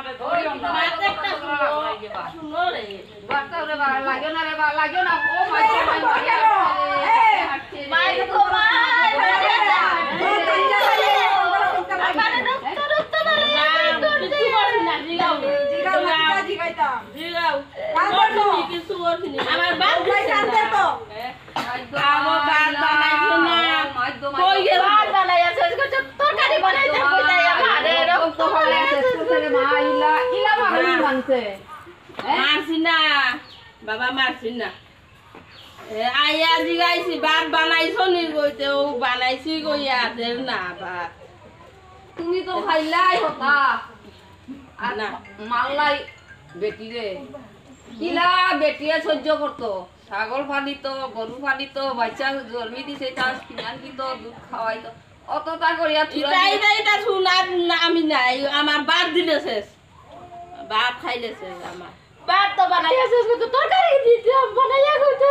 আমারে ধরিও না মাতে একটা শুনো রে বাচ্চা রে বাবা লাগিও না রে বাবা লাগিও না ও মাই মাই গো মাই আমারে রক্ত না কিছু করবি না জিগাও জিগাও কিছু করবি না আমার বাপ জানতে তো আমার বাপ বানাইছো না কই গে বাপ বানাইছো তরকারি বানাইতে কইতাই আমারে রক্ত বানাইছে মা ইলা ইলা ভালো মানছে মারছি না বাবা মারছি না আইয়া জিগাইছি বাপ বানাইছো নি কইতে ও বানাইছি কইয়া দের না বাপ তুমি তো খাইলাই হতা আর না মাল্লাই বেটি রে কিলা বেটিয়ে সহ্য করতো ছাগল ফালিতো গরু ফালিতো বাচ্চা জন্মি দিছে তার কিনান দিত দুধ খাওয়াইতো অতটা করিয়া ইটা শুনার আমি নাই আমার বাপ দিলে শেষ বাপ খাইলে শেষ আমার বাপ তো বানাইয়া শেষ করতে তরকারি দিতে বানাইয়া কইতে